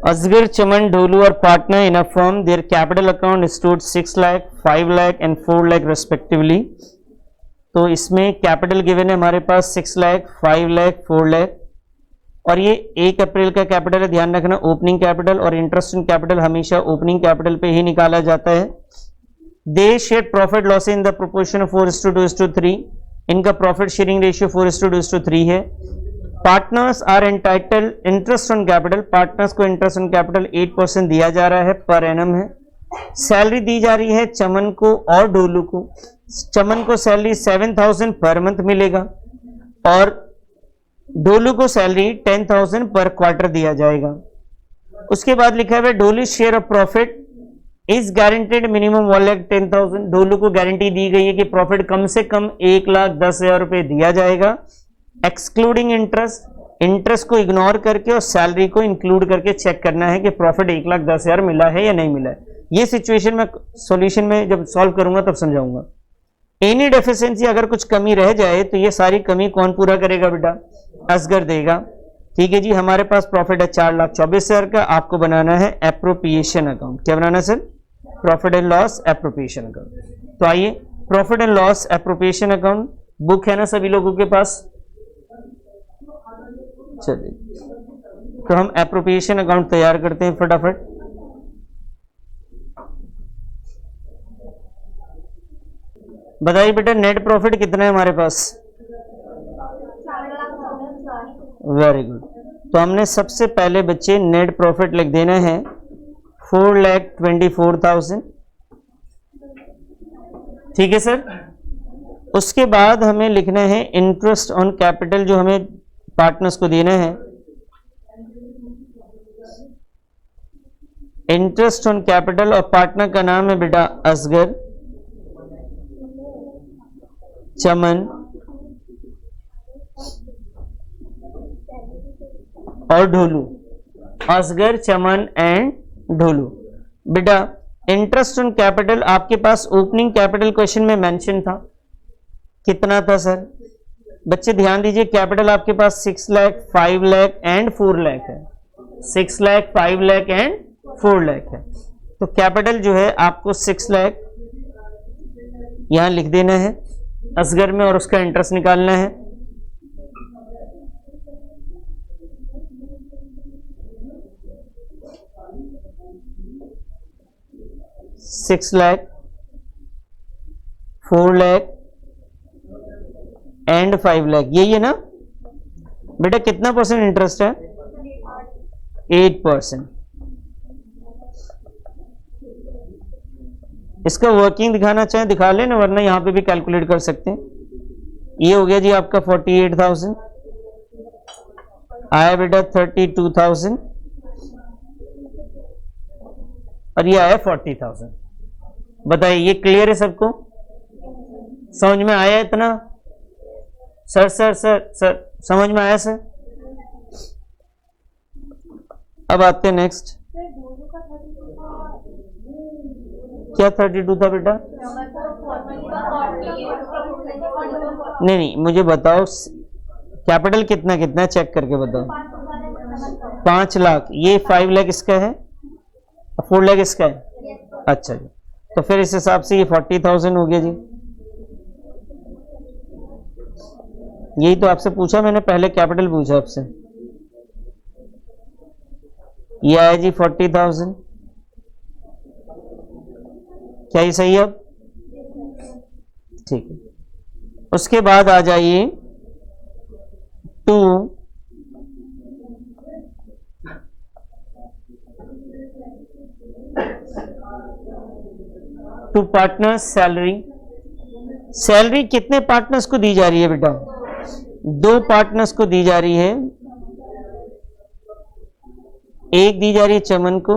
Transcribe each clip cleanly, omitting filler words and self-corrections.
Asghar, Chaman, Dholu are partner in a firm. Their capital account stood 6 lakh, 5 lakh and 4 lakh respectively. तो इसमें capital given है हमारे पास 6 लाख, 5 लाख, 4 लाख और ये 1 अप्रैल का कैपिटल है। ध्यान रखना ओपनिंग कैपिटल और इंटरेस्ट इन कैपिटल हमेशा ओपनिंग कैपिटल पे ही निकाला जाता है। They share profit loss in the proportion of 4:2:3। इनका प्रॉफिट शेयरिंग रेशियो 4:2:3 है। Partners are entitled interest on capital. Partners को इंटरेस्ट ऑन कैपिटल 8% दिया जा रहा है, पर एनम है। सैलरी दी जा रही है चमन को और ढोलू को। चमन को सैलरी 7,000 पर मंथ मिलेगा और ढोलू को सैलरी 10,000 पर क्वार्टर दिया जाएगा। उसके बाद लिखा है Dholu share of profit is guaranteed minimum 1,10,000। Dholu को गारंटी दी गई है कि प्रॉफिट कम से कम 1,10,000 रुपए दिया जाएगा, एक्सक्लूडिंग इंटरेस्ट। इंटरेस्ट को इग्नोर करके और सैलरी को इंक्लूड करके चेक करना है कि प्रॉफिट 1,10,000 मिला है या नहीं मिला है। ये सिचुएशन में सॉल्यूशन में जब सॉल्व करूंगा तब समझाऊंगा। एनी डेफिशिएंसी, अगर कुछ कमी रह जाए तो ये सारी कमी कौन पूरा करेगा बेटा? असगर देगा। ठीक है जी, हमारे पास प्रॉफिट है 4,24,000 का। आपको बनाना है एप्रोप्रिएशन अकाउंट। क्या बनाना है sir? Profit and loss appropriation account. तो आइए profit and loss appropriation account book है ना सभी लोगों के पास? चलिए तो हम एप्रोप्रिएशन अकाउंट तैयार करते हैं फटाफट। बताइए बेटा नेट प्रॉफिट कितना है हमारे पास? Very good. तो हमने सबसे पहले बच्चे नेट प्रॉफिट लिख देना है 4,24,000। ठीक है सर। उसके बाद हमें लिखना है इंटरेस्ट ऑन कैपिटल जो हमें पार्टनर्स को देना है। इंटरेस्ट ऑन कैपिटल और पार्टनर का नाम है बेटा असगर, चमन और ढोलू। असगर, चमन एंड ढोलू। बेटा इंटरेस्ट ऑन कैपिटल आपके पास ओपनिंग कैपिटल क्वेश्चन में मेंशन था, कितना था सर? बच्चे ध्यान दीजिए, कैपिटल आपके पास 6 लाख, 5 लाख एंड 4 लाख है। 6 लाख, 5 लाख एंड 4 लाख है। तो कैपिटल जो है आपको 6 लाख यहां लिख देना है असगर में और उसका इंटरेस्ट निकालना है। $6 लाख, 4 लाख एंड 5 लाख, यही है ना बेटा? कितना परसेंट इंटरेस्ट है? 8%। इसका वर्किंग दिखाना चाहें दिखा लें ना, वरना यहां पे भी कैलकुलेट कर सकते हैं। ये हो गया जी आपका 48,000, आया बेटा 32,000 और ये आया 40,000। बताइए ये क्लियर है सबको? समझ में आया इतना? सर सर सर सर समझ में आया सर? अब आते हैं नेक्स्ट। क्या 32 था बेटा? नहीं नहीं, मुझे बताओ कैपिटल कितना कितना चेक करके बताओ। 5 लाख, ये 5 लाख इसका है, 4 लाख इसका है। अच्छा जी, तो फिर इस हिसाब से ये 40,000 हो गया जी। यही तो आपसे पूछा मैंने, पहले कैपिटल पूछा आपसे। ये आया जी 40,000। क्या ये सही है अब? ठीक है। उसके बाद आ जाइए टू पार्टनर्स सैलरी। सैलरी कितने पार्टनर्स को दी जा रही है बेटा? 2 पार्टनर्स को दी जा रही है। एक दी जा रही है चमन को,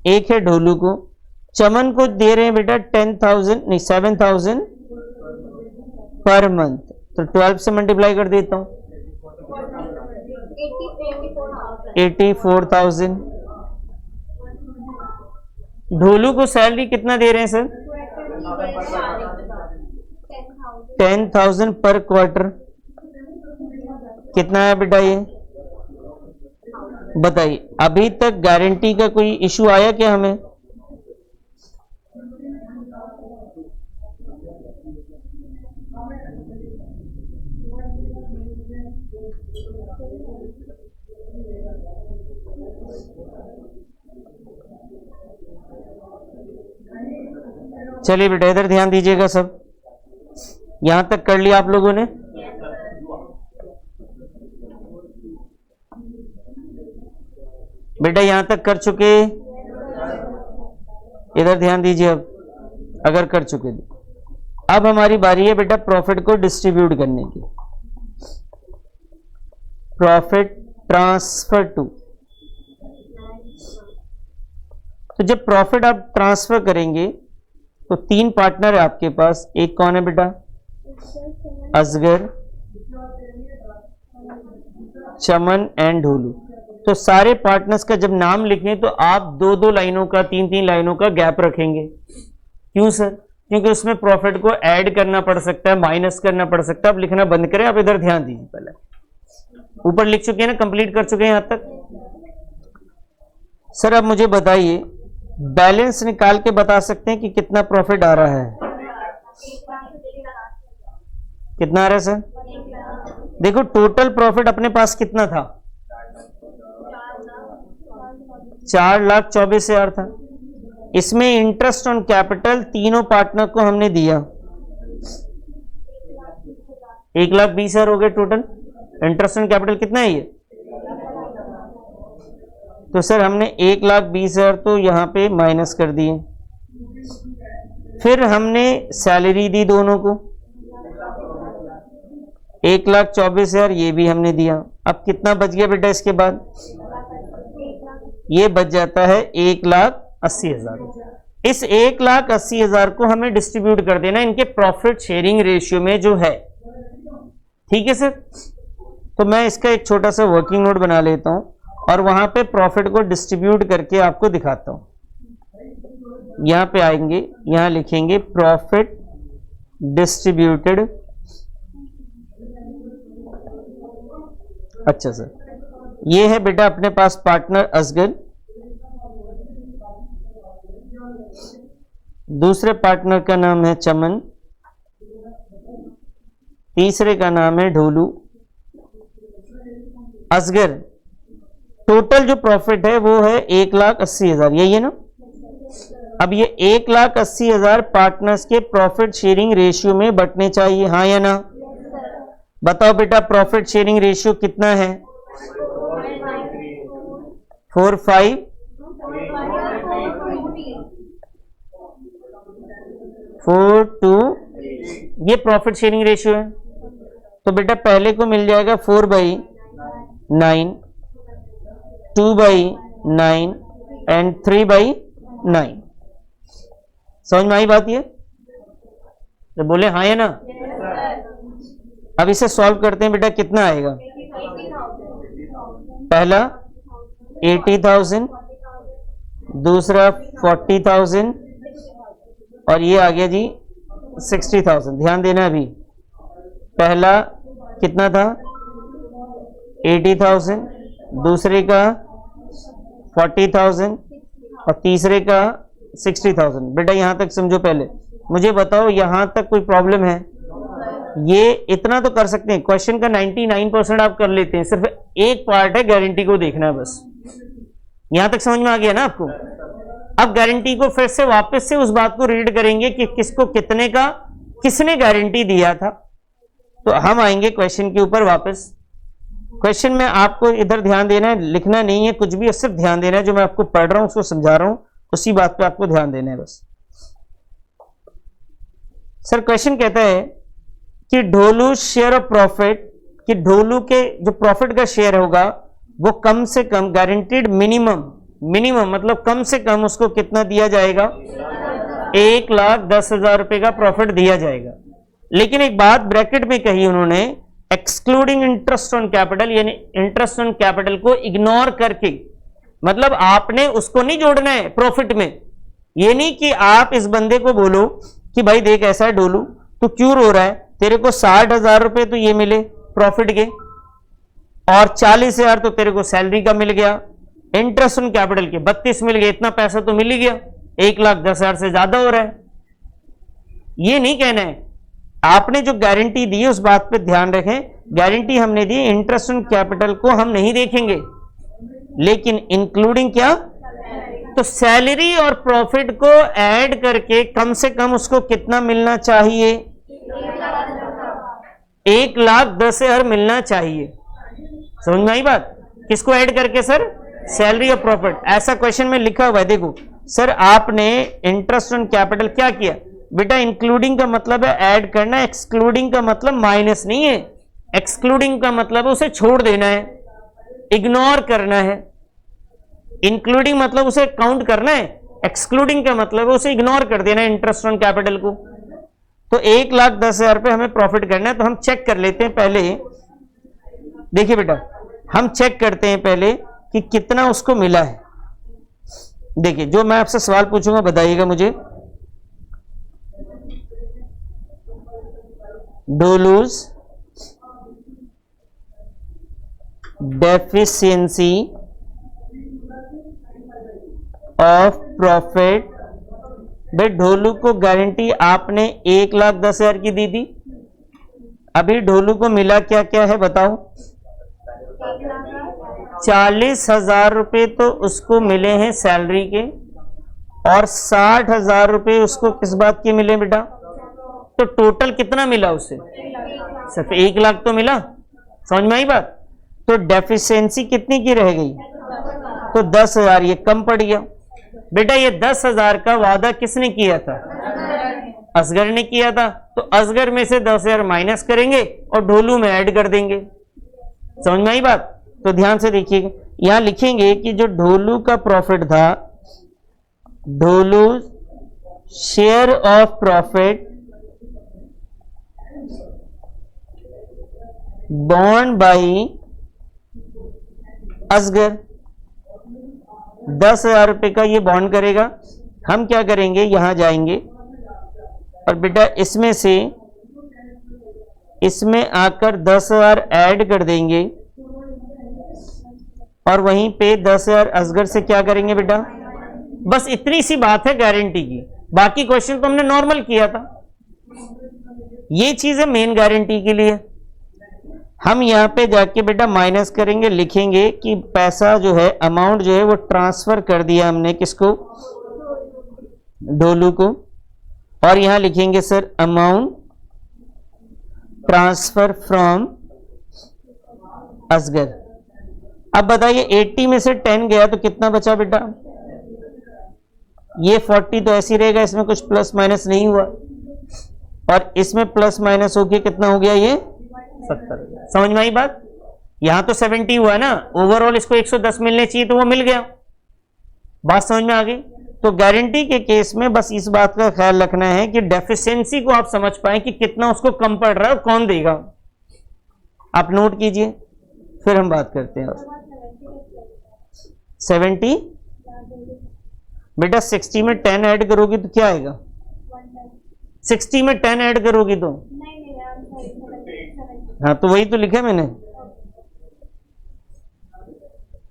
एक है ढोलू को। चमन को दे रहे हैं बेटा 10,000 नहीं 7,000 पर मंथ, तो 12 से मल्टीप्लाई कर देता हूं 84,000। ढोलू को सैलरी कितना दे रहे हैं सर? 10,000 पर क्वार्टर। कितना है बेटा ये? बताइए अभी तक गारंटी का कोई इशू आया क्या हमें? चलिए बेटा इधर ध्यान दीजिएगा सब। यहां तक कर लिया आप लोगों ने? बेटा यहां तक कर चुके? इधर ध्यान दीजिए अब अगर कर चुके तो। अब हमारी बारी है बेटा प्रॉफिट को डिस्ट्रीब्यूट करने की। Profit transfer to. तो जब प्रॉफिट आप ट्रांसफर करेंगे तो तीन पार्टनर है आपके पास। एक कौन है बेटा? असगर, चमन एंड ढोलू। तो सारे पार्टनर्स का जब नाम लिखें तो आप दो दो लाइनों का, तीन तीन लाइनों का गैप रखेंगे। क्यों सर? क्योंकि उसमें प्रॉफिट को ऐड करना पड़ सकता है, माइनस करना पड़ सकता है। आप लिखना बंद करें, आप इधर ध्यान दीजिए। पहले ऊपर लिख चुके हैं ना, कंप्लीट कर चुके हैं यहां तक। सर अब मुझे बताइए बैलेंस निकाल के बता सकते हैं कि कितना प्रॉफिट आ रहा है? कितना आ रहा है सर? देखो टोटल प्रॉफिट अपने पास कितना था? 4,24,000 था। इसमें इंटरेस्ट ऑन कैपिटल तीनों पार्टनर को हमने दिया 1,20,000 हो गए टोटल। इंटरेस्ट ऑन कैपिटल कितना है ये? तो सर हमने 1,20,000 तो यहां पे माइनस कर दिए। फिर हमने सैलरी दी दोनों को 1,24,000, ये भी हमने दिया। अब कितना बच गया बेटा इसके बाद? ये बच जाता है 1,80,000। इस 1,80,000 को हमें डिस्ट्रीब्यूट कर देना इनके प्रॉफिट शेयरिंग रेशियो में जो है। ठीक है सर? तो मैं इसका एक छोटा सा वर्किंग नोट बना लेता हूं और वहां पे प्रॉफिट को डिस्ट्रीब्यूट करके आपको दिखाता हूं। यहां पे आएंगे, यहां लिखेंगे प्रॉफिट डिस्ट्रीब्यूटेड। अच्छा सर, ये है बेटा अपने पास पार्टनर असगर, दूसरे पार्टनर का नाम है चमन, तीसरे का नाम है ढोलू। असगर टोटल जो प्रॉफिट है वो है 1,80,000, यही है ना? अब ये 1,80,000 पार्टनर्स के प्रॉफिट शेयरिंग रेशियो में बंटने चाहिए, हाँ या ना? बताओ बेटा प्रॉफिट शेयरिंग रेशियो कितना है? 4:5 4:2, ये प्रॉफिट शेयरिंग रेशियो है। तो बेटा पहले को मिल जाएगा 4/9, 2/9 एंड 3/9। समझ में आई बात ये? तो बोले हाँ या ना? अब इसे सॉल्व करते हैं बेटा, कितना आएगा? पहला 80,000, दूसरा 40,000 और ये आ गया जी 60,000। ध्यान देना, अभी पहला कितना था? 80,000, दूसरे का 40,000 और तीसरे का 60,000। बेटा यहां तक समझो। पहले मुझे बताओ यहां तक कोई प्रॉब्लम है? ये इतना तो कर सकते हैं, क्वेश्चन का 99% आप कर लेते हैं, सिर्फ एक पार्ट है गारंटी को देखना है बस। यहां तक समझ में आ गया ना आपको? अब गारंटी को फिर से वापस से उस बात को रीड करेंगे कि किसको कितने का किसने गारंटी दिया था। तो हम आएंगे क्वेश्चन के ऊपर वापस। क्वेश्चन में आपको इधर ध्यान देना है, लिखना नहीं है कुछ भी, सिर्फ ध्यान देना है। जो मैं आपको पढ़ रहा हूं उसको समझा रहा हूं, उसी बात पे आपको ध्यान देना है बस। सर क्वेश्चन कहता है कि ढोलू शेयर ऑफ प्रॉफिट, कि ढोलू के जो प्रॉफिट का शेयर होगा वो कम से कम गारंटीड मिनिमम मतलब कम से कम उसको कितना दिया जाएगा? 1,10,000 रुपए का प्रॉफिट दिया जाएगा। लेकिन एक बात ब्रैकेट में कही उन्होंने, एक्सक्लूडिंग इंटरेस्ट ऑन कैपिटल, यानी इंटरेस्ट ऑन कैपिटल को इग्नोर करके। मतलब आपने उसको नहीं जोड़ना है प्रॉफिट में। ये नहीं कि आप इस बंदे को बोलो कि भाई देख ऐसा है ढोलू, तू क्यों रो रहा है, तेरे को 60,000 रुपए तो ये मिले प्रॉफिट के, और 40,000 तो तेरे को सैलरी का मिल गया, इंटरेस्ट ऑन कैपिटल के 32 मिल गया, इतना पैसा तो मिल ही गया, 1,10,000 से ज्यादा हो रहा है। ये नहीं कहना है, आपने जो गारंटी दी है उस बात पे ध्यान रखें, गारंटी हमने दी इंटरेस्ट ऑन कैपिटल को हम नहीं देखेंगे, लेकिन इंक्लूडिंग क्या, तो सैलरी और प्रॉफिट को ऐड करके कम से कम उसको कितना मिलना चाहिए, 1,10,000 मिलना चाहिए। समझ में आई बात? किसको ऐड करके सर? सैलरी और प्रॉफिट। ऐसा क्वेश्चन में लिखा हुआ है, देखो सर आपने इंटरेस्ट ऑन कैपिटल क्या किया बेटा, इंक्लूडिंग का मतलब है ऐड करना, एक्सक्लूडिंग का मतलब माइनस नहीं है, एक्सक्लूडिंग का मतलब है उसे छोड़ देना है, इग्नोर करना है। इंक्लूडिंग मतलब उसे काउंट करना है, एक्सक्लूडिंग का मतलब है उसे इग्नोर कर देना है इंटरेस्ट ऑन कैपिटल को। तो 1,10,000 रुपए हमें प्रॉफिट करना है, तो हम चेक कर लेते हैं पहले। देखिए बेटा, हम चेक करते हैं पहले कि कितना उसको मिला है। देखिए, जो मैं आपसे सवाल पूछूंगा बताइएगा मुझे। डोलूज डेफिशिएंसी ऑफ प्रॉफिट। भाई ढोलू को गारंटी आपने 1,10,000 की दी थी, अभी ढोलू को मिला क्या क्या है बताओ? 40,000 रुपए तो उसको मिले हैं सैलरी के, और 60,000 रुपए उसको किस बात के मिले बेटा? तो टोटल कितना मिला उसे? सिर्फ 1,00,000 तो मिला। समझ में आई बात? तो डेफिशिएंसी कितनी की रह गई? तो 10,000, ये कम पड़ गया बेटा। ये 10,000 का वादा किसने किया था? असगर ने किया था। तो असगर में से 10,000 माइनस करेंगे और ढोलू में ऐड कर देंगे। समझ में आई बात? तो ध्यान से देखिएगा, यहां लिखेंगे कि जो ढोलू का प्रॉफिट था, ढोलू शेयर ऑफ प्रॉफिट बॉन्ड बाई असगर, 10,000 रुपए का ये बॉन्ड करेगा। हम क्या करेंगे, यहां जाएंगे और बेटा इसमें से इसमें आकर 10,000 ऐड कर देंगे, और वहीं पे 10,000 असगर से क्या करेंगे बेटा? बस इतनी सी बात है गारंटी की, बाकी क्वेश्चन तो हमने नॉर्मल किया था। ये चीज है मेन गारंटी के लिए। हम यहां पे जाके बेटा माइनस करेंगे, लिखेंगे कि पैसा जो है, अमाउंट जो है वो ट्रांसफर कर दिया हमने किसको? ढोलू को। और यहां लिखेंगे sir amount transfer from Asgar. अब बताइए 80 में से 10 गया तो कितना बचा बेटा? ये 40 तो ऐसी रहेगा, इसमें कुछ प्लस माइनस नहीं हुआ, और इसमें प्लस माइनस होके कितना हो गया? ये 70। समझ में आई बात? यहां तो 70 हुआ ना, ओवरऑल इसको 110 मिलने चाहिए, तो वो मिल गया। बात समझ में आ गई? तो गारंटी के केस में बस इस बात का ख्याल रखना है कि डेफिशिएंसी को आप समझ पाए कि कितना उसको कम पड़ रहा है, कौन देगा। आप नोट कीजिए, फिर हम बात करते हैं। 70 बेटा 60 में 10 ऐड करोगी तो क्या आएगा? 60 में 10 ऐड करोगी तो, हाँ तो वही तो लिखा मैंने।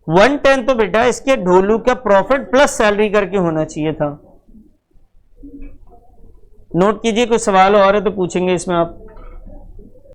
110 तो बेटा इसके ढोलू का प्रॉफिट प्लस सैलरी करके होना चाहिए था। नोट कीजिए, कोई सवाल और है तो पूछेंगे इसमें आप।